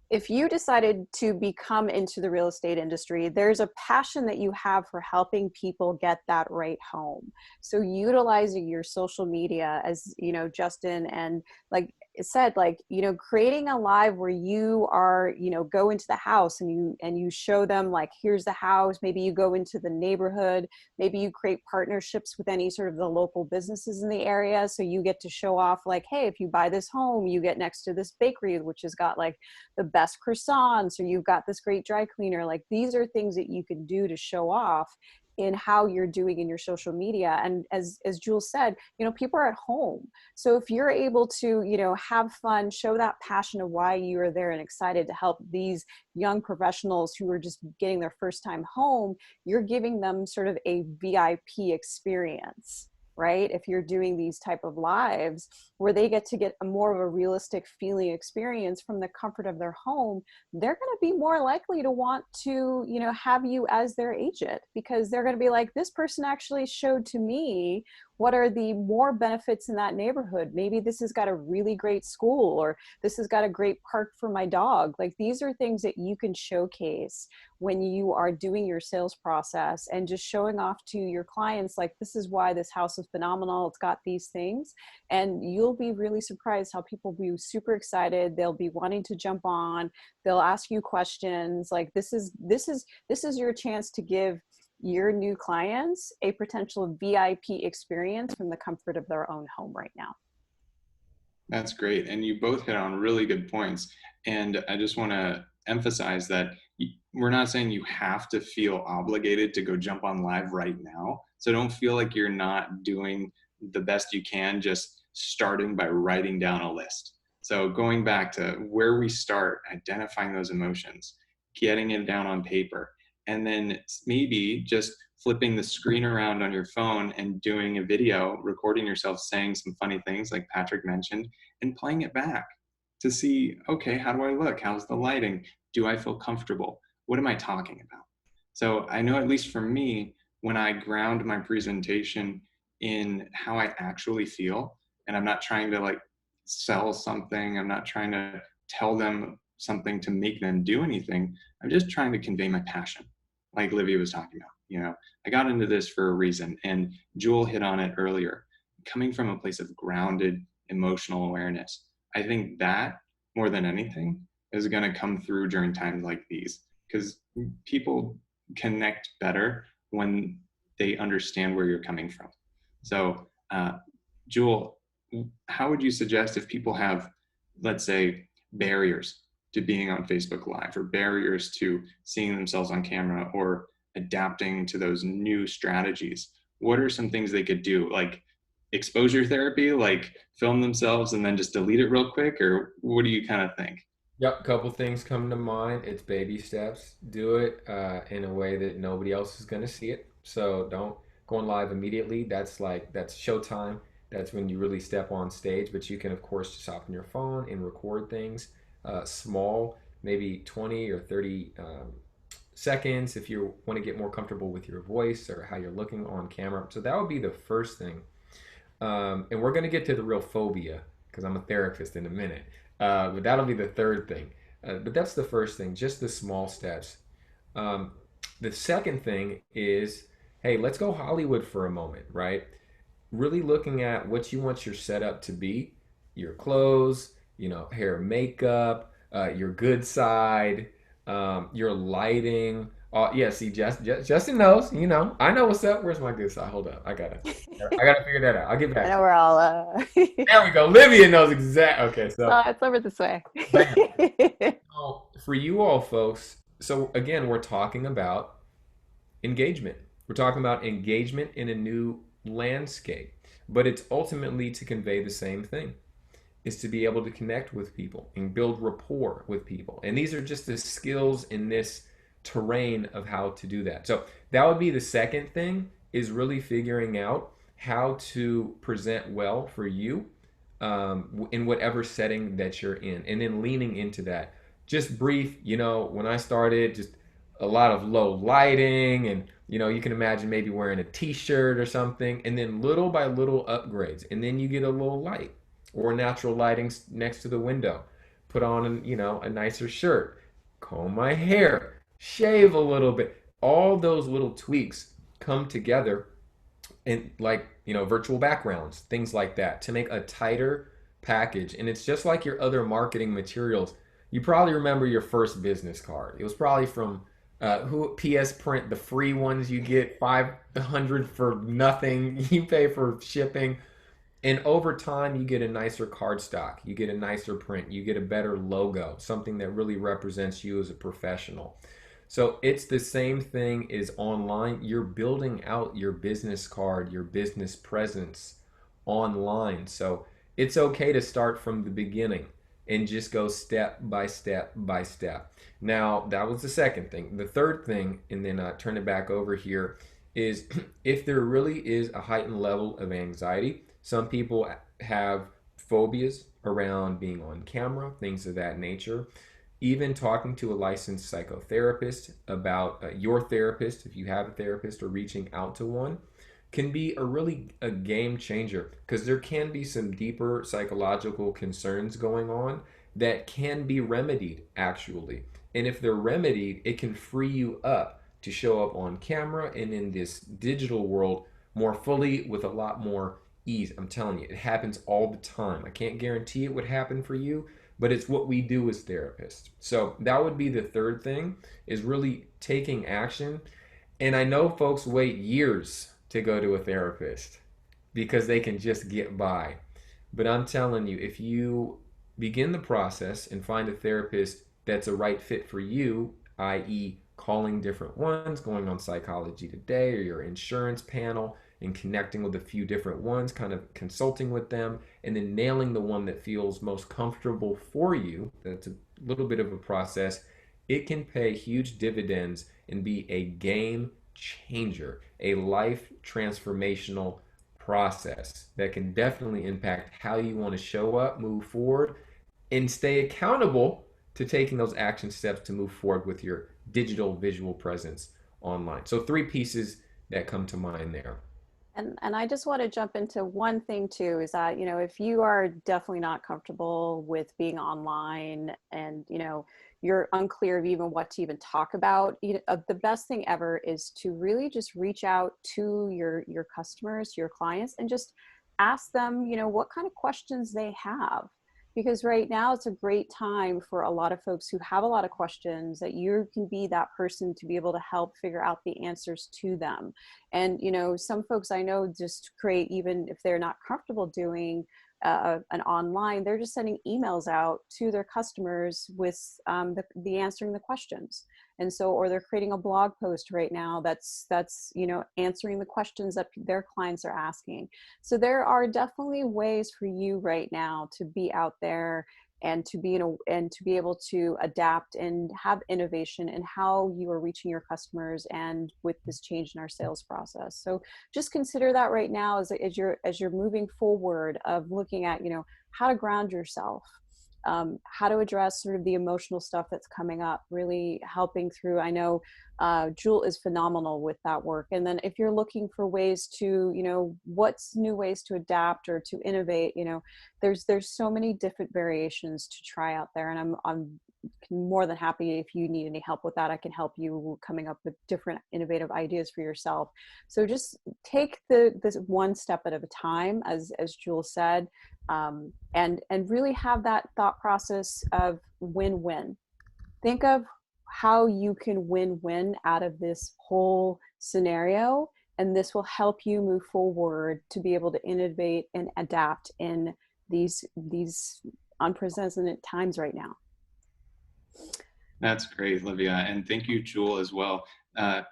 if you decided to become into the real estate industry, there's a passion that you have for helping people get that right home. So utilizing your social media, as you know, Justin, and like it said, like, you know, creating a live where you are, you know, go into the house and you show them, like, here's the house. Maybe you go into the neighborhood, maybe you create partnerships with any sort of the local businesses in the area. So you get to show off, like, hey, if you buy this home, you get next to this bakery, which has got like the best croissants, or you've got this great dry cleaner. Like, these are things that you can do to show off in how you're doing in your social media. And as Jules said, you know, people are at home. So if you're able to, you know, have fun, show that passion of why you are there and excited to help these young professionals who are just getting their first time home, you're giving them sort of a VIP experience, right? If you're doing these type of lives where they get to get a more of a realistic feeling experience from the comfort of their home, they're going to be more likely to want to, you know, have you as their agent, because they're going to be like, this person actually showed to me what are the more benefits in that neighborhood. Maybe this has got a really great school, or this has got a great park for my dog. Like, these are things that you can showcase when you are doing your sales process and just showing off to your clients, like, this is why this house is phenomenal. It's got these things. And you'll be really surprised how people will be super excited. They'll be wanting to jump on. They'll ask you questions. Like, this is your chance to give your new clients a potential VIP experience from the comfort of their own home right now. That's great. And you both hit on really good points. And I just want to emphasize that we're not saying you have to feel obligated to go jump on live right now. So don't feel like you're not doing the best you can, just starting by writing down a list. So going back to where we start, identifying those emotions, getting it down on paper, and then maybe just flipping the screen around on your phone and doing a video, recording yourself saying some funny things like Patrick mentioned, and playing it back to see, okay, how do I look? How's the lighting? Do I feel comfortable? What am I talking about? So I know, at least for me, when I ground my presentation in how I actually feel, and I'm not trying to like sell something, I'm not trying to tell them something to make them do anything, I'm just trying to convey my passion, like Livia was talking about. You know, I got into this for a reason, and Jewel hit on it earlier. Coming from a place of grounded emotional awareness, I think that more than anything is going to come through during times like these, because people connect better when they understand where you're coming from. So, Jewel, how would you suggest, if people have, let's say, barriers to being on Facebook Live, or barriers to seeing themselves on camera, or adapting to those new strategies, what are some things they could do? Like exposure therapy, like film themselves and then just delete it real quick, or what do you kind of think? Yep, a couple things come to mind. It's baby steps. Do it in a way that nobody else is going to see it. So don't go on live immediately. That's showtime. That's when you really step on stage. But you can, of course, just hop on your phone and record things small, maybe 20 or 30 seconds if you want to get more comfortable with your voice or how you're looking on camera. So that would be the first thing. And we're going to get to the real phobia because I'm a therapist in a minute. But that'll be the third thing. But that's the first thing, just the small steps. The second thing is, hey, let's go Hollywood for a moment, right? Really looking at what you want your setup to be, your clothes, hair, makeup, your good side, your lighting. Yeah, see, Justin knows, I know what's up. Where's my good side? Hold up. I gotta figure that out. I'll get back. I know we're all, There we go. Livia knows exactly. Okay, so it's over this way. so for you all folks, so again, we're talking about engagement. We're talking about engagement in a new landscape, but it's ultimately to convey the same thing, is to be able to connect with people and build rapport with people. And these are just the skills in this terrain of how to do that. So that would be the second thing, is really figuring out how to present well for you in whatever setting that you're in, and then leaning into that. Just brief, when I started, just a lot of low lighting, and you can imagine maybe wearing a t-shirt or something, and then little by little upgrades, and then you get a little light or natural lighting next to the window, put on a nicer shirt, comb my hair, shave a little bit. All those little tweaks come together, and virtual backgrounds, things like that, to make a tighter package. And it's just like your other marketing materials. You probably remember your first business card. It was probably from PS Print, the free ones you get, 500 for nothing. You pay for shipping. And over time, you get a nicer cardstock. You get a nicer print. You get a better logo, something that really represents you as a professional. So it's the same thing as online. You're building out your business card, your business presence online. So it's okay to start from the beginning and just go step by step by step. Now, that was the second thing. The third thing, and then I turn it back over here, is if there really is a heightened level of anxiety. Some people have phobias around being on camera, things of that nature. Even talking to a licensed psychotherapist about your therapist, if you have a therapist, or reaching out to one, can be a game changer, because there can be some deeper psychological concerns going on that can be remedied, actually. And if they're remedied, it can free you up to show up on camera and in this digital world more fully, with a lot more ease. I'm telling you, it happens all the time. I can't guarantee it would happen for you, but it's what we do as therapists. So that would be the third thing, is really taking action. And I know folks wait years to go to a therapist because they can just get by. But I'm telling you, if you begin the process and find a therapist that's a right fit for you, i.e. calling different ones, going on Psychology Today or your insurance panel and connecting with a few different ones, kind of consulting with them, and then nailing the one that feels most comfortable for you. That's a little bit of a process. It can pay huge dividends and be a game changer, a life transformational process that can definitely impact how you want to show up, move forward, and stay accountable to taking those action steps to move forward with your digital visual presence online. So 3 pieces that come to mind there. And I just want to jump into one thing too, is that, if you are definitely not comfortable with being online and, you're unclear of even what to even talk about, the best thing ever is to really just reach out to your customers, your clients, and just ask them, what kind of questions they have. Because right now it's a great time for a lot of folks who have a lot of questions, that you can be that person to be able to help figure out the answers to them. And, some folks I know just create, even if they're not comfortable doing an online, they're just sending emails out to their customers with the answering the questions. And so, or they're creating a blog post right now that's answering the questions that their clients are asking. So there are definitely ways for you right now to be out there and to be and to be able to adapt and have innovation in how you are reaching your customers, and with this change in our sales process. So just consider that right now as you're moving forward, of looking at how to ground yourself, how to address sort of the emotional stuff that's coming up, really helping through. I know Jewel is phenomenal with that work. And then if you're looking for ways to, what's new ways to adapt or to innovate, there's so many different variations to try out there. And I'm more than happy, if you need any help with that, I can help you coming up with different innovative ideas for yourself. So just take this one step at a time, as Jewel said, and really have that thought process of win-win. Think of how you can win-win out of this whole scenario, and this will help you move forward to be able to innovate and adapt in these unprecedented times right now. That's great, Livia. And thank you, Jewel, as well.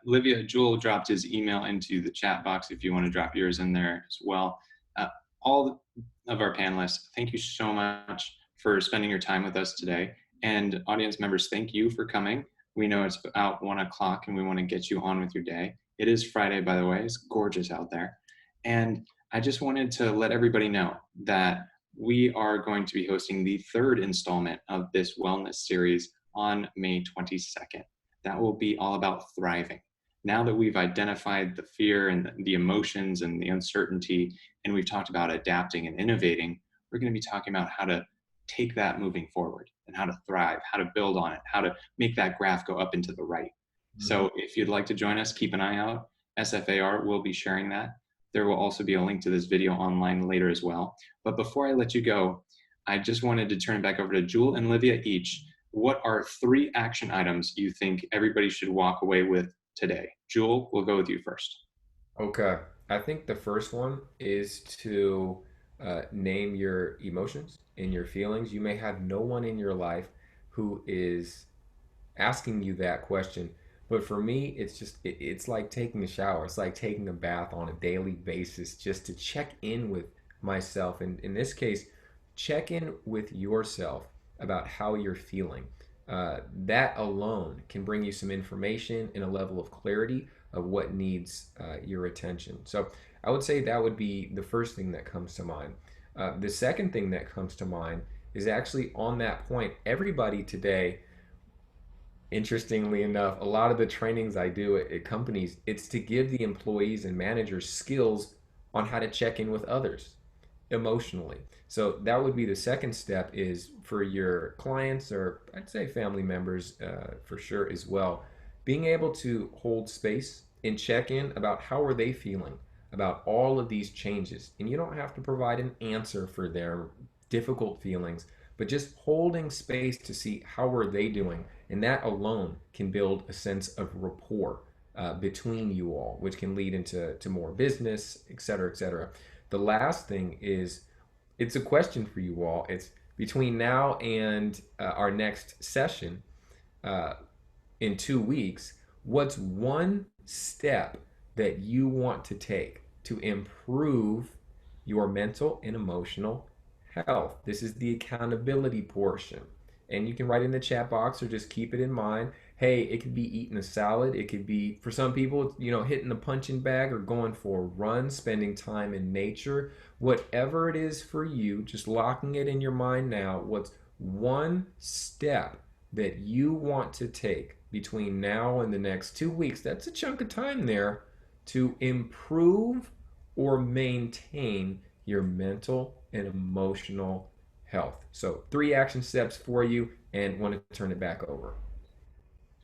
Livia, Jewel dropped his email into the chat box if you want to drop yours in there as well. All of our panelists, thank you so much for spending your time with us today. And audience members, thank you for coming. We know it's about 1 o'clock and we want to get you on with your day. It is Friday, by the way. It's gorgeous out there. And I just wanted to let everybody know that we are going to be hosting the 3rd installment of this wellness series on May 22nd. That will be all about thriving. Now that we've identified the fear and the emotions and the uncertainty, and we've talked about adapting and innovating, we're going to be talking about how to take that moving forward and how to thrive, how to build on it, how to make that graph go up and to the right. Mm-hmm. So if you'd like to join us, keep an eye out. SFAR will be sharing that. There will also be a link to this video online later as well. But before I let you go, I just wanted to turn it back over to Jewel and Livia each. What are 3 action items you think everybody should walk away with today? Jewel, we'll go with you first. Okay. I think the first one is to name your emotions and your feelings. You may have no one in your life who is asking you that question. But for me, it's like taking a shower. It's like taking a bath on a daily basis, just to check in with myself. And in this case, check in with yourself about how you're feeling. That alone can bring you some information and a level of clarity of what needs your attention. So I would say that would be the first thing that comes to mind. The second thing that comes to mind is actually on that point. Everybody today, interestingly enough, a lot of the trainings I do at companies, it's to give the employees and managers skills on how to check in with others emotionally. So that would be the second step, is for your clients, or I'd say family members for sure as well, being able to hold space and check in about how are they feeling about all of these changes. And you don't have to provide an answer for their difficult feelings, but just holding space to see how are they doing. And that alone can build a sense of rapport between you all, which can lead into more business, et cetera, et cetera. The last thing is, it's a question for you all. It's between now and our next session. in 2 weeks, what's one step that you want to take to improve your mental and emotional health? This is the accountability portion. And you can write in the chat box or just keep it in mind. Hey, it could be eating a salad. It could be, for some people, hitting the punching bag or going for a run, spending time in nature. Whatever it is for you, just locking it in your mind now. What's one step that you want to take between now and the next 2 weeks? That's a chunk of time there to improve or maintain your mental and emotional health. So 3 action steps for you, and want to turn it back over.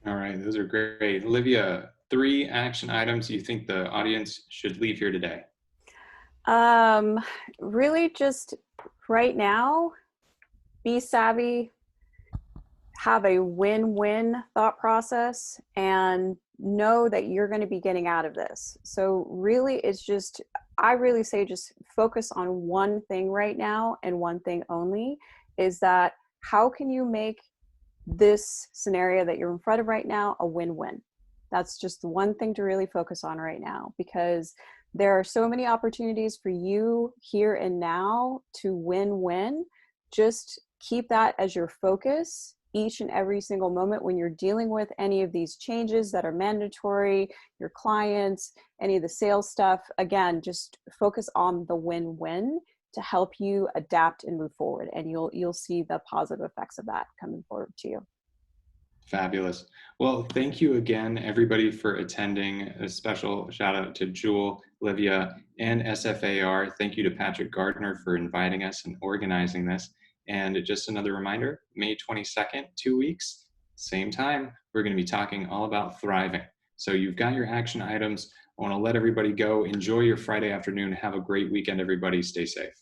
All right, those are great. Livia, 3 action items you think the audience should leave here today? Really just right now, be savvy, have a win-win thought process, and know that you're going to be getting out of this. So really, I really say just focus on one thing right now, and one thing only, is that how can you make this scenario that you're in front of right now a win-win? That's just the one thing to really focus on right now, because there are so many opportunities for you here and now to win-win. Just keep that as your focus each and every single moment when you're dealing with any of these changes that are mandatory, your clients, any of the sales stuff. Again, just focus on the win-win to help you adapt and move forward, and you'll see the positive effects of that coming forward to you. Fabulous. Well, thank you again, everybody, for attending. A special shout out to Jewel, Livia, and SFAR. Thank you to Patrick Gardner for inviting us and organizing this. And just another reminder, May 22nd, 2 weeks, same time, we're going to be talking all about thriving. So you've got your action items. I want to let everybody go. Enjoy your Friday afternoon. Have a great weekend, everybody. Stay safe.